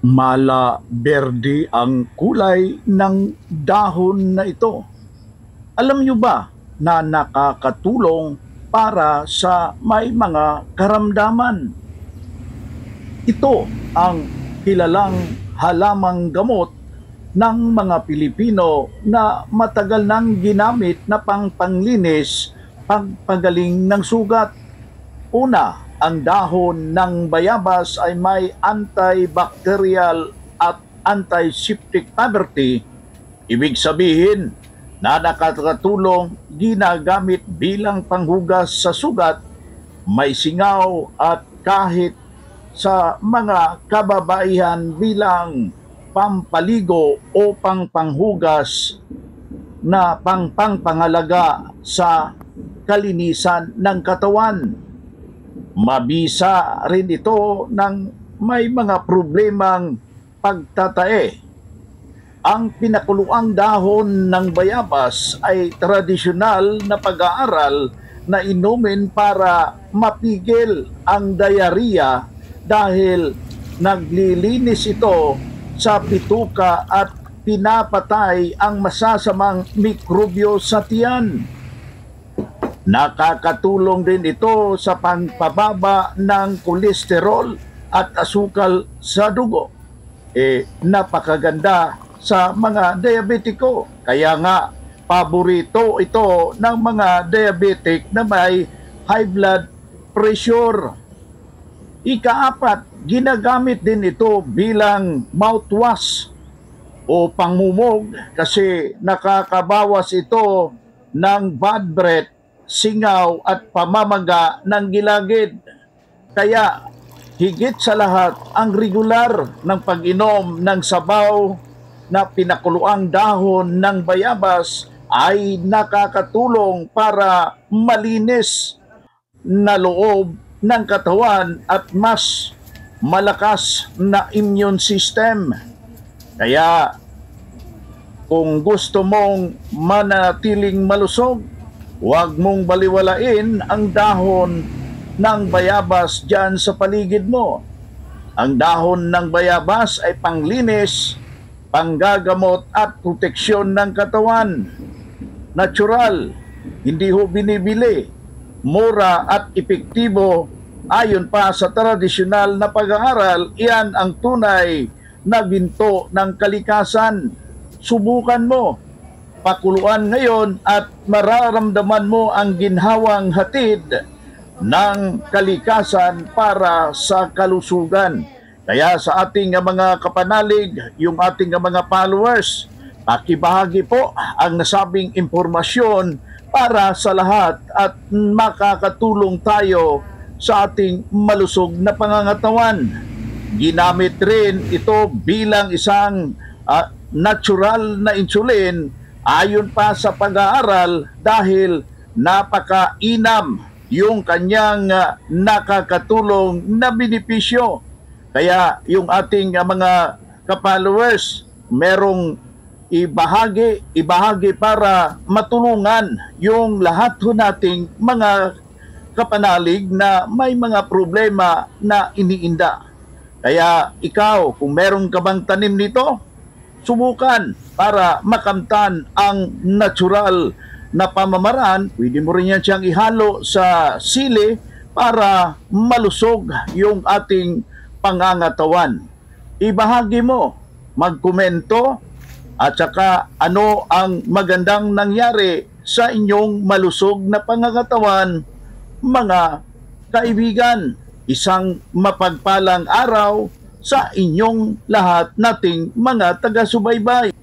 Mala berde ang kulay ng dahon na ito. Alam niyo ba na nakakatulong para sa may mga karamdaman? Ito ang kilalang halamang gamot ng mga Pilipino na matagal nang ginamit na pangpanglinis, pagpagaling ng sugat. Una, ang dahon ng bayabas ay may antibacterial at antiseptic property. Ibig sabihin na nakakatulong, ginagamit bilang panghugas sa sugat, may singaw at kahit sa mga kababaihan bilang pampaligo o panghugas na pangpangalaga sa kalinisan ng katawan. Mabisa rin ito ng may mga problemang pagtatae. Ang pinakuluang dahon ng bayabas ay tradisyonal na pag-aaral na inumin para mapigil ang diarrhea dahil naglilinis ito sa bituka at pinapatay ang masasamang mikrobyo sa tiyan. Nakakatulong din ito sa pagpababa ng kolesterol at asukal sa dugo. Napakaganda sa mga diabetiko. Kaya nga, paborito ito ng mga diabetic na may high blood pressure. Ikaapat, ginagamit din ito bilang mouthwash o pangmumog kasi nakakabawas ito ng bad breath, singaw at pamamaga ng gilagid. Kaya higit sa lahat, ang regular ng pag-inom ng sabaw na pinakuluang dahon ng bayabas ay nakakatulong para malinis na loob ng katawan at mas malakas na immune system. Kaya kung gusto mong manatiling malusog, huwag mong baliwalain ang dahon ng bayabas dyan sa paligid mo. Ang dahon ng bayabas ay panglinis, panggagamot at proteksyon ng katawan. Natural, hindi ho binibili, mura at epektibo. Ayon pa sa tradisyonal na pag-aaral, iyan ang tunay na ginto ng kalikasan. Subukan mo. Pakuluan ngayon at mararamdaman mo ang ginhawang hatid ng kalikasan para sa kalusugan. Kaya sa ating mga kapanalig, yung ating mga followers, pakibahagi po ang nasabing impormasyon para sa lahat at makakatulong tayo sa ating malusog na pangangatawan. Ginamit rin ito bilang isang natural na insulin ayon pa sa pag-aaral dahil napakainam yung kanyang nakakatulong na benepisyo. Kaya yung ating mga ka-followers, merong ibahagi para matulungan yung lahat ho nating mga kapanalig na may mga problema na iniinda. Kaya ikaw, kung meron ka bang tanim nito, subukan para makamtan ang natural na pamamaraan. Pwede mo rin yan siyang ihalo sa sili para malusog yung ating pangangatawan. Ibahagi mo, magkomento, at saka ano ang magandang nangyari sa inyong malusog na pangangatawan, mga kaibigan. Isang mapagpalang araw sa inyong lahat nating mga taga-subaybay.